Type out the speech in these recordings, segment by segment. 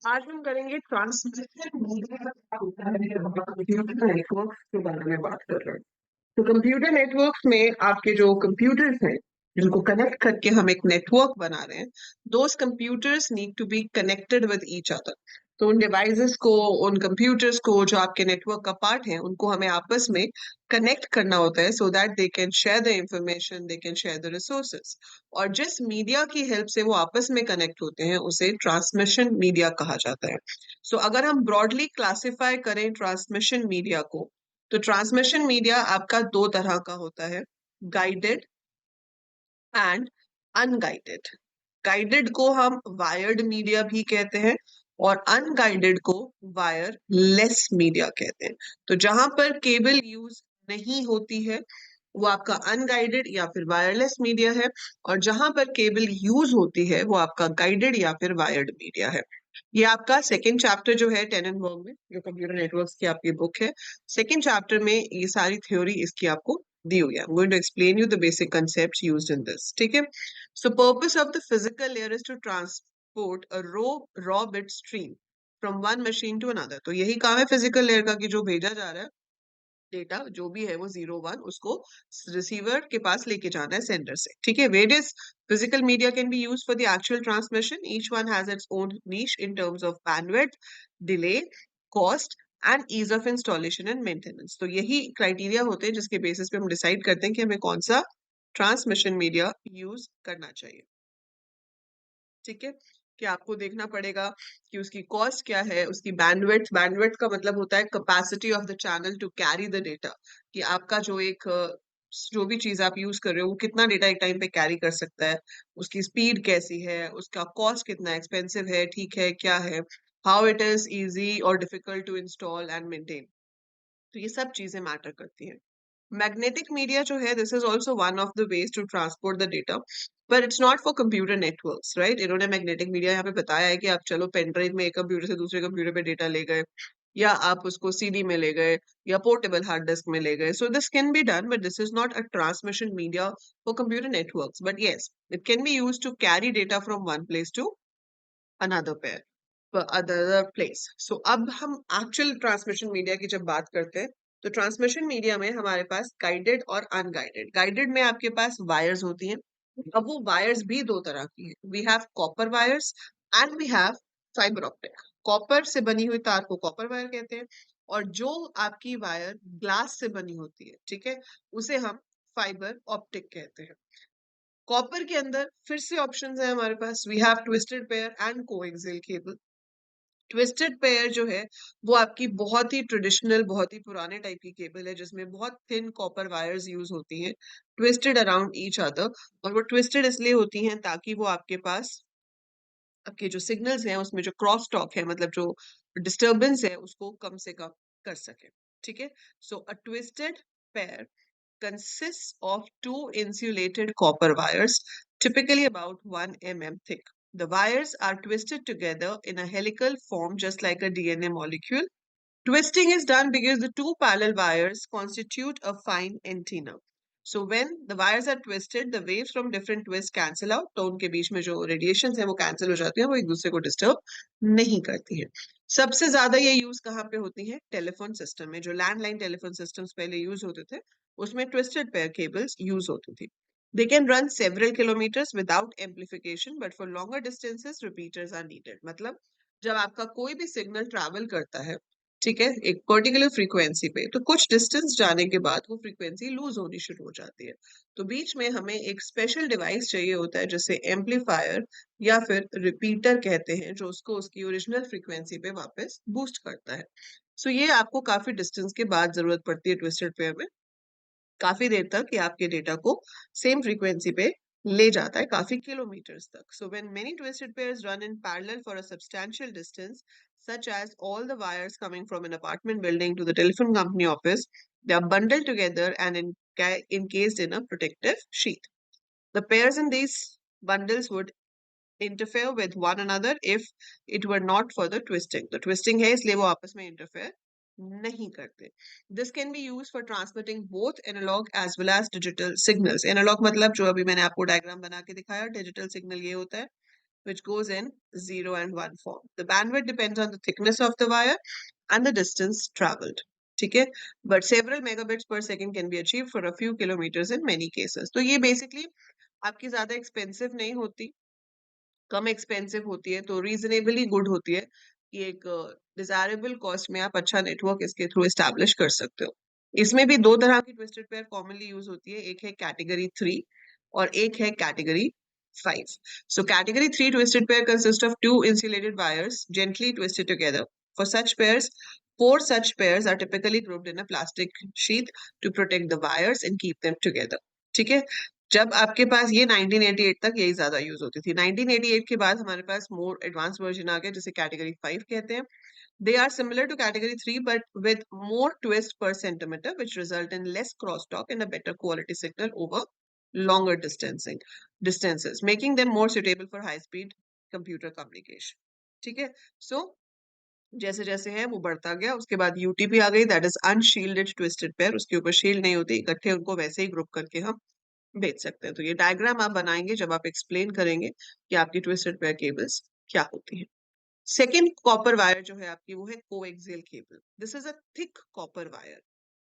आज हम करेंगे ट्रांसमिशन मीडिया कंप्यूटर नेटवर्क के बारे में बात कर रहे हैं। तो कंप्यूटर नेटवर्क में आपके जो कंप्यूटर्स हैं जिनको कनेक्ट करके हम एक नेटवर्क बना रहे हैं, those computers need to be connected with each other. तो उन डिवाइसेस को, उन कंप्यूटर्स को जो आपके नेटवर्क का पार्ट है, उनको हमें आपस में कनेक्ट करना होता है so that they can share the information, they can share the resources. और जिस मीडिया की हेल्प से वो आपस में कनेक्ट होते हैं उसे ट्रांसमिशन मीडिया कहा जाता है। सो अगर हम ब्रॉडली क्लासिफाई करें ट्रांसमिशन मीडिया को, तो ट्रांसमिशन मीडिया आपका दो तरह का होता है, गाइडेड एंड अनगाइडेड। गाइडेड को हम वायर्ड मीडिया भी कहते हैं और अनगाइडेड को वायरलेस मीडिया कहते हैं। तो जहां पर केबल यूज नहीं होती है वो आपका अनगाइडेड या फिर वायरलेस मीडिया है, और जहां पर केबल यूज होती है वो आपका गाइडेड या फिर वायर्ड मीडिया है। ये आपका सेकेंड चैप्टर जो है टेनेनबर्ग में, जो कंप्यूटर नेटवर्क्स की आपकी बुक है, सेकेंड चैप्टर में ये सारी थ्योरी इसकी आपको दी हुई है। I'm going to explain you the basic concepts used in this. ठीक है? So purpose of the physical layer is to transport a raw bit stream from one machine to another. तो यही काम है फिजिकल लेयर का कि जो भेजा जा रहा है डेटा जो भी है वो 0 1 उसको रिसीवर के पास लेके जाना है सेंडर से। ठीक है? Various physical media can be used for the actual transmission. Each one has its own niche in terms of bandwidth, delay, cost and ease of installation and maintenance. तो यही क्राइटेरिया होते हैं जिसके बेसिस पे हम डिसाइड करते हैं कि हमें कौन सा ट्रांसमिशन मीडिया यूज करना चाहिए। ठीक है? कि आपको देखना पड़ेगा कि उसकी कॉस्ट क्या है, उसकी बैंडविड्थ, बैंडविड्थ का मतलब होता है capacity of the channel to carry the data, कि आपका जो एक जो भी चीज आप यूज कर रहे हो वो कितना डेटा एक टाइम पे कैरी कर सकता है, उसकी स्पीड कैसी है, उसका कॉस्ट कितना एक्सपेंसिव है, ठीक है क्या है, हाउ इट इज इजी और difficult to install and maintain. तो ये सब चीजें मैटर करती हैं। मैग्नेटिक मीडिया जो है, this is also one of the ways to transport the data, पर it's not for computer networks, right. इन्होंने मैग्नेटिक मीडिया यहाँ पे बताया है कि आप चलो पेन ड्राइव में एक कंप्यूटर से दूसरे कंप्यूटर पे डेटा ले गए, या आप उसको सीडी में ले गए, या पोर्टेबल हार्ड डिस्क में ले गए। So this can be done, but this is not a transmission media for computer networks, but yes it can be use to carry data from one place to another pair other place. So अब हम actual transmission media की जब बात करते हैं, तो transmission media में हमारे पास गाइडेड और अनगाइडेड। गाइडेड में आपके पास वायर्स होती हैं। अब वो वायर्स भी दो तरह की है, we have copper wires and we have fibre optic. Copper से बनी हुई तार को कॉपर वायर कहते हैं, और जो आपकी वायर ग्लास से बनी होती है, ठीक है, उसे हम फाइबर ऑप्टिक कहते हैं। कॉपर के अंदर फिर से ऑप्शंस है हमारे पास, we have twisted pair and coaxial cable. Twisted pair जो है वो आपकी बहुत ही ट्रेडिशनल, बहुत ही पुराने टाइप की केबल है जिसमें बहुत थिन कॉपर वायर्स यूज होती हैं, ट्विस्टेड अराउंड ईच अदर। और वो ट्विस्टेड इसलिए होती हैं ताकि वो आपके पास आपके जो सिग्नल्स हैं उसमें जो क्रॉस टॉक है, मतलब जो डिस्टरबेंस है, उसको कम से कम कर सके। ठीक है? So a twisted pair consists of two insulated copper wires, typically about 1 mm thick. The wires are twisted together in a helical form just like a DNA molecule. Twisting is done because the two parallel wires constitute a fine antenna. So when the wires are twisted, the waves from different twists cancel out. तो उनके बीच में जो radiation है वो cancel हो जाती है, वो एक दूसरे को डिस्टर्ब नहीं करती है। सबसे ज्यादा ये यूज कहाँ पे होती है? टेलीफोन सिस्टम में। जो लैंडलाइन टेलीफोन सिस्टम्स पहले यूज होते थे उसमें ट्विस्टेड पेयर केबल्स यूज होती थी। They can run several kilometers without amplification, but for longer distances, repeaters are needed. मतलब जब आपका कोई भी सिग्नल ट्रैवल करता है, ठीक है, एक पर्टिकुलर फ्रीक्वेंसी पे, तो कुछ डिस्टेंस जाने के बाद वो फ्रीक्वेंसी लूज होनी शुरू हो जाती है। तो बीच में हमें एक स्पेशल डिवाइस चाहिए होता है जिसे एम्पलीफायर या फिर रिपीटर कहते हैं, जो उसको उसकी ओरिजिनल फ्रीक्वेंसी पे वापस बूस्ट करता है। सो ये आपको काफी डिस्टेंस के बाद जरूरत पड़ती है ट्विस्टेड पेयर में, काफी देर तक ये आपके डेटा को सेम फ्रीक्वेंसी पे ले जाता है, काफी किलोमीटर्स तक। So when many twisted pairs run in parallel for a substantial distance, such as all the wires coming from an apartment building to the telephone company office, they are bundled together and encased in a protective sheath. The pairs in these bundles would interfere with one another if it were not for the twisting. The twisting है इसलिए वो आपस में interfere नहीं करते। This can be used for transmitting both analog as well as digital signals. Analog मतलब जो अभी मैंने आपको डायग्राम बना के दिखाया, digital signal ये होता है which goes in 0 and 1 form. The bandwidth depends on the thickness of the wire and the distance traveled. ठीक है, but several megabits per second can be achieved for a few kilometers in many cases. तो ये basically आपकी ज्यादा expensive नहीं होती, कम expensive होती है, तो रीजनेबली गुड होती है कि एक डिजायरेबल कॉस्ट में आप अच्छा नेटवर्क इसके थ्रू एस्टैब्लिश कर सकते हो। इसमें भी दो तरह की ट्विस्टेड पेयर कॉमनली यूज होती है, एक है कैटेगरी 3 और एक है category 5। So category 3 twisted pair consist of two insulated wires gently twisted together. For such pairs, four such pairs are typically grouped in a plastic sheath to protect the wires and keep them together. ठीक है, जब आपके पास ये 1988 तक यही ज्यादा use होती थी। 1988 के बाद हमारे पास मोर एडवांस वर्जन आ गया जिसे कैटेगरी 5 कहते हैं। They are similar to category 3 but with more twist per centimetre which result in less cross talk and a better quality signal over longer distances, making them more suitable for high speed computer communication. ठीक है, सो जैसे जैसे है वो बढ़ता गया, उसके बाद यूटीपी आ गई, that is unshielded twisted pair. उसके ऊपर शील्ड नहीं होती, इकट्ठे उनको वैसे ही ग्रुप करके हम बेच सकते हैं। तो ये डायग्राम आप बनाएंगे जब आप एक्सप्लेन करेंगे कि आपकी ट्विस्टेड पेयर केबल्स क्या होती है। सेकेंड कॉपर वायर जो है आपकी वो है coaxial cable. This is a thick copper wire.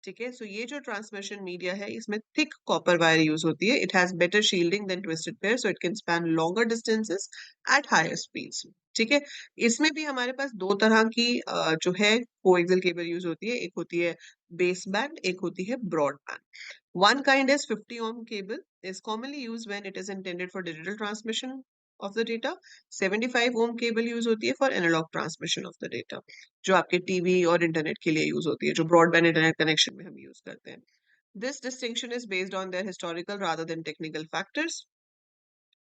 ठीक है, सो ये जो ट्रांसमिशन मीडिया है इसमें थिक कॉपर वायर यूज होती है। It has better shielding than twisted pair, so it can span longer distances at higher speeds. ठीक है, इसमें भी हमारे पास दो तरह की जो है कोएक्सियल केबल यूज होती है, एक होती है बेस बैंड, एक होती है broadband. One kind is 50 ohm cable is commonly used when it is intended for digital transmission of the data. 75 ohm cable use होती है for analog transmission of the data, जो आपके TV और internet के लिए use होती है, जो ब्रॉडबैंड इंटरनेट कनेक्शन में हम यूज करते हैं। This distinction is based on their historical rather than technical factors.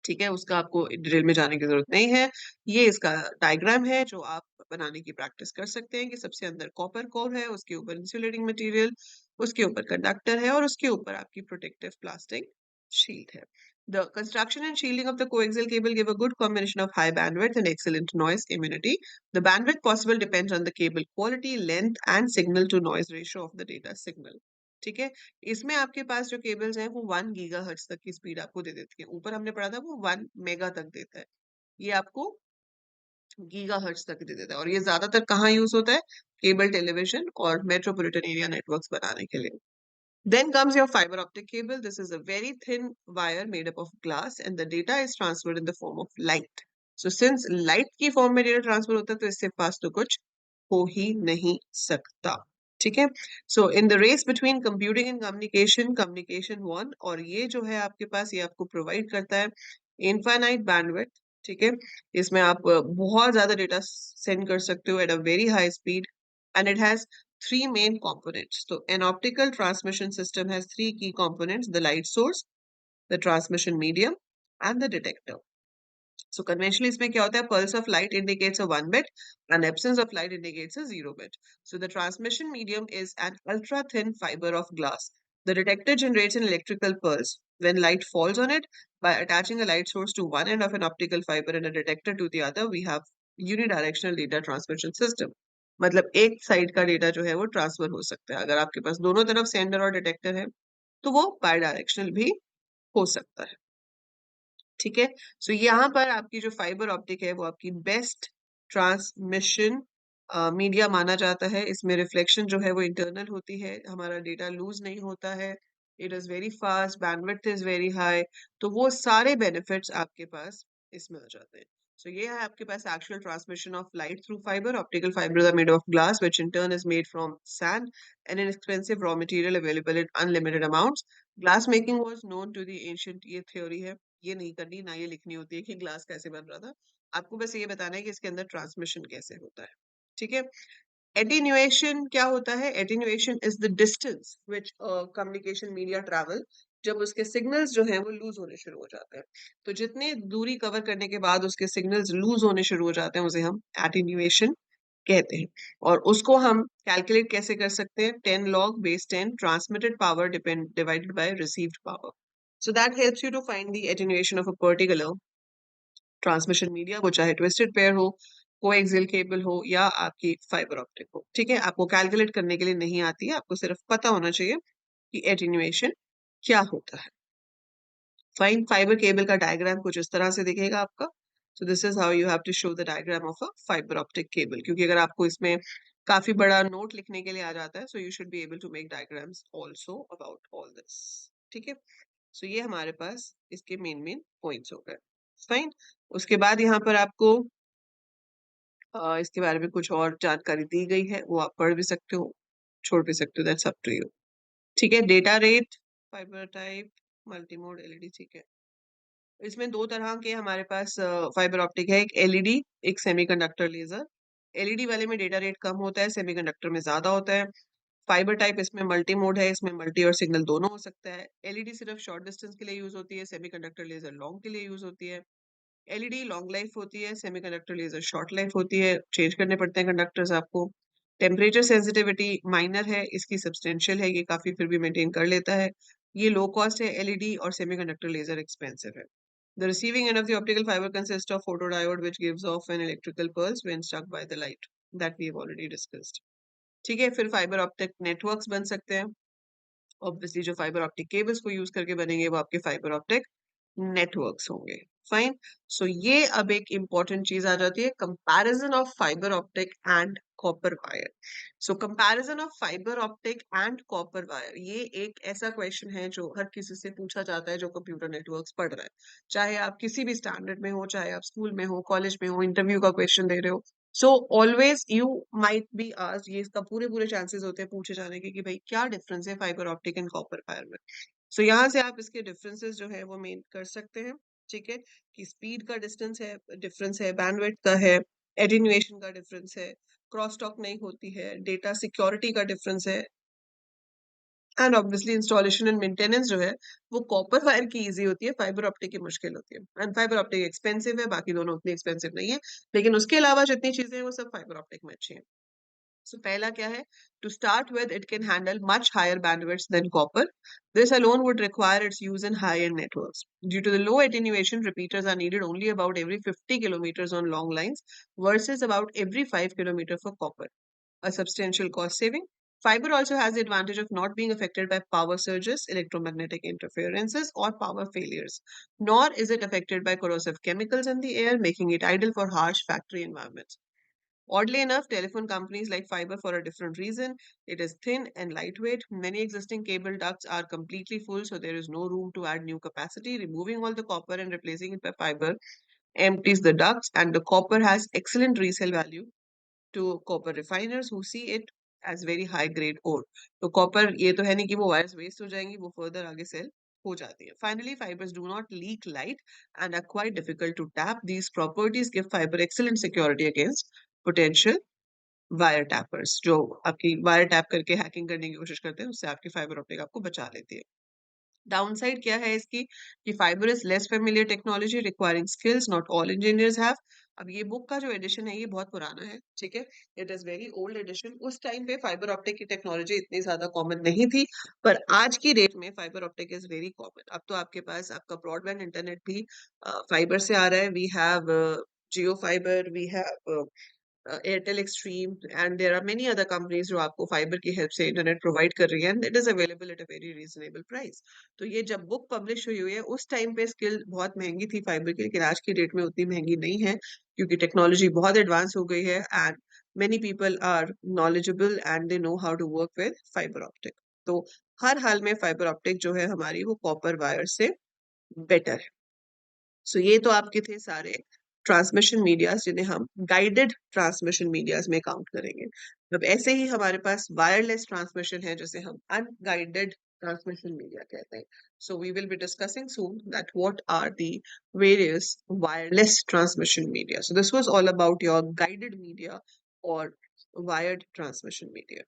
ठीक है, उसका आपको डिटेल में जाने की जरूरत नहीं है। ये इसका डायग्राम है जो आप बनाने की प्रैक्टिस कर सकते हैं कि सबसे अंदर कॉपर कोर है, उसके ऊपर इंसुलेटिंग मटेरियल, उसके ऊपर कंडक्टर है और उसके ऊपर आपकी प्रोटेक्टिव प्लास्टिक शीट है। The construction and shielding of the coaxial cable give a good combination of high bandwidth and excellent noise immunity. The bandwidth possible depends on the cable quality, length, and signal to noise ratio of the data signal. ठीक है, इसमें आपके पास जो cables हैं वो 1 gigahertz तक की speed आपको दे देती है। ऊपर हमने पढ़ा था वो 1 मेगा तक देता है, ये आपको गीगाहर्ट्ज तक दे देता है। और ये ज्यादातर कहाँ यूज होता है? केबल टेलीविजन और मेट्रोपॉलिटन एरिया नेटवर्क्स बनाने के लिए। Then comes your fiber optic cable. This is a very thin wire made up of glass and the data is transferred in the form of light. So since light की form में data transfer होता है तो इससे fast तो कुछ हो ही नहीं सकता। ठीक है, so in the race between computing and communication, communication won, और ये जो है आपके पास ये आपको प्रोवाइड करता है इनफाइनाइट बैंडविड्थ। ठीक है, इसमें आप बहुत ज्यादा डेटा सेंड कर सकते हो at a very high speed and it has three main components. So an optical transmission system has three key components: the light source, the transmission medium, and the detector. So conventionally इसमें क्या होता है? Pulse of light indicates a 1 bit and absence of light indicates a 0 bit. So the transmission medium is an ultra thin fiber of glass. The detector generates an electrical pulse when light falls on it. By attaching a light source to one end of an optical fiber and a detector to the other, we have unidirectional data transmission system. मतलब एक side का data जो है वो transfer हो सकता है। अगर आपके पास दोनों तरफ सेंडर और डिटेक्टर है तो वो बाई डायरेक्शनल भी हो सकता है। ठीक है, सो यहाँ पर आपकी जो फाइबर ऑप्टिक है वो आपकी बेस्ट ट्रांसमिशन मीडिया माना जाता है। इसमें रिफ्लेक्शन जो है वो इंटरनल होती है, हमारा डेटा लूज नहीं होता है, it is very fast, bandwidth is very high, तो वो सारे बेनिफिट्स आपके पास इसमें आ जाते हैं। सो ये है आपके पास actual transmission of light through fibre. Optical fibres are made of glass which in turn is made from sand, an inexpensive raw material available in unlimited amounts. Glass making was known to the ancient, ये theory है, ये नहीं करनी ना ये लिखनी होती है कि ग्लास कैसे बन रहा था, आपको बस ये बताना है कि इसके अंदर ट्रांसमिशन कैसे होता है। ठीक है, एटीन्यूएशन क्या होता है? Attenuation is the distance which communication media travel जब उसके सिग्नल्स जो हैं वो लूज होने शुरू हो जाते हैं। तो जितने दूरी कवर करने के बाद उसके सिग्नल्स लूज होने शुरू हो जाते हैं उसे हम एटीन्यूएशन कहते हैं। और उसको हम कैलकुलेट कैसे कर सकते हैं? 10 log base 10 transmitted power divided by received power. So that helps you to find the attenuation of a particular transmission media, वो चाहे ट्विस्टेड पेयर हो, कोएक्सियल केबल हो या आपकी फाइबर ऑप्टिक हो। ठीक है, आपको कैलकुलेट करने के लिए नहीं आती है, आपको सिर्फ पता होना चाहिए कि एटीन्यूएशन क्या होता है। फाइन, फाइबर केबल का डायग्राम कुछ इस तरह से दिखेगा आपका। So this is how you have to show the diagram of a fiber optic cable. क्योंकि अगर आपको इसमें काफी बड़ा नोट लिखने के लिए आ जाता है, so you should be able to make diagrams also about all this. ठीक है? So ये हमारे पास इसके मेन पॉइंट्स हो गए. फाइन. उसके बाद यहाँ पर आपको इसके बारे में कुछ और जानकारी दी गई है, वो आप पढ़ भी सकते हो, छोड़ भी सकते हो, दैट्स अप टू यू. ठीक है. Data rate, fibre type, multimode, LED. ठीक है. इसमें दो तरह के हमारे पास फाइबर ऑप्टिक है, एक एलईडी, एक सेमीकंडक्टर लेजर. एलईडी वाले में डेटा रेट कम होता है, सेमीकंडक्टर में ज्यादा होता है. फाइबर टाइप इसमें मल्टी मोड है, इसमें मल्टी और सिग्नल दोनों हो सकता है. एलईडी सिर्फ शॉर्ट डिस्टेंस के लिए यूज होती है, सेमीकंडक्टर लेजर लॉन्ग के लिए यूज होती है. एलईडी लॉन्ग लाइफ होती है, सेमीकंडक्टर लेजर शॉर्ट लाइफ होती है, चेंज करने पड़ते हैं कंडक्टर्स आपको. टेम्परेचर सेंसिटिविटी माइनर है, इसकी सब्सटेंशियल है, ये काफी फिर भी मेंटेन कर लेता है. ये लो कॉस्ट है एलईडी, और सेमीकंडक्टर लेजर एक्सपेंसिव है. The receiving end of the optical fiber consists of photodiode which gives off an electrical pulse when struck by the light that we have already discussed. ठीक है. फिर fibre optic networks बन सकते हैं. Obviously जो fibre optic cables को use करके बनेंगे वो आपके फाइबर ऑप्टिक नेटवर्क्स होंगे. फाइन. सो ये अब एक इंपॉर्टेंट चीज आ जाती है, comparison of fibre optic and copper wire. So comparison of fibre optic and copper wire, ये एक ऐसा क्वेश्चन है जो हर किसी से पूछा जाता है जो कंप्यूटर नेटवर्क्स पढ़ रहा है, चाहे आप किसी भी स्टैंडर्ड में हो, चाहे आप स्कूल में हो, कॉलेज में हो, इंटरव्यू का क्वेश्चन दे रहे हो. So always you might be asked, ये इसका पूरे पूरे चांसेस होते हैं पूछे जाने के कि भाई क्या डिफरेंस है fibre optic and copper wire में. सो यहाँ से आप इसके डिफरेंसेस जो है वो मेन कर सकते हैं. ठीक है. कि स्पीड का डिफरेंस है, बैंडविड्थ का है, एटेन्यूएशन का डिफरेंस है, क्रॉस टॉक नहीं होती है, डेटा सिक्योरिटी का डिफरेंस है, and obviously installation and maintenance जो है वो कॉपर वायर की इजी होती है, फाइबर ऑप्टिक की मुश्किल होती है. एंड फाइबर ऑप्टिक एक्सपेंसिव है, बाकी दोनों उतनी एक्सपेंसिव नहीं है, लेकिन उसके अलावा जितनी चीजें हैं वो सब फाइबर ऑप्टिक में अच्छी हैं. So पहला क्या है? To start with, it can handle much higher bandwidths than copper. This alone would require its use in high-end networks. Due to the low attenuation, repeaters are needed only about every 50 kilometers on long lines versus about every 5 kilometers for copper. A substantial cost saving. Fiber also has the advantage of not being affected by power surges, electromagnetic interferences, or power failures. Nor is it affected by corrosive chemicals in the air, making it ideal for harsh factory environments. Oddly enough, telephone companies like fiber for a different reason. It is thin and lightweight. Many existing cable ducts are completely full, so there is no room to add new capacity. Removing all the copper and replacing it by fiber empties the ducts, and the copper has excellent resale value to copper refiners who see it as very high grade ore. तो copper ये तो है नहीं कि वो wires waste हो जाएंगी, वो फर्दर आगे सेल हो जाती है. Finally, fibers do not leak light and are quite difficult to tap. These properties give fiber excellent security against potential wire tapers, जो आपकी वायर टैप करके हैकिंग करने की कोशिश करते हैं, उससे आपकी फाइबर ऑप्टिक आपको बचा लेती है. डाउनसाइड क्या है इसकी? कि fibre is less familiar technology requiring skills not all engineers have. अब ये बुक का जो एडिशन है ये बहुत पुराना है. ठीक है. It is very old edition. उस टाइम पे फाइबर ऑप्टिक की टेक्नोलॉजी इतनी ज्यादा कॉमन नहीं थी, पर आज की डेट में fibre optic is very common. अब तो आपके पास आपका ब्रॉडबैंड इंटरनेट भी फाइबर से आ रहा है. We have Jio fibre, we have Airtel Xtreme, and there are many other companies जो आपको फाइबर की हेल्प से इंटरनेट प्रोवाइड कर रही है, and it is available at a very reasonable price. तो ये जब बुक पब्लिश हुई है उस टाइम पे स्किल बहुत महंगी थी फाइबर की, लेकिन आज की डेट में उतनी महंगी नहीं है क्योंकि टेक्नोलॉजी बहुत एडवांस हो गई है, and many people are knowledgeable and they know how to work with fibre optic. तो हर हाल में फाइबर ऑप्टिक जो है हमारी वो कॉपर वायर से बेटर है. सो ये तो आपके थे सारे ट्रांसमिशन मीडियाज जिन्हें हम गाइडेड ट्रांसमिशन मीडियाज में काउंट करेंगे. अब ऐसे ही हमारे पास वायरलेस ट्रांसमिशन है जिसे हम अनगाइडेड ट्रांसमिशन मीडिया कहते हैं. So we will be discussing soon that what are the various wireless transmission media. So this was all about your guided media और वायर्ड ट्रांसमिशन मीडिया.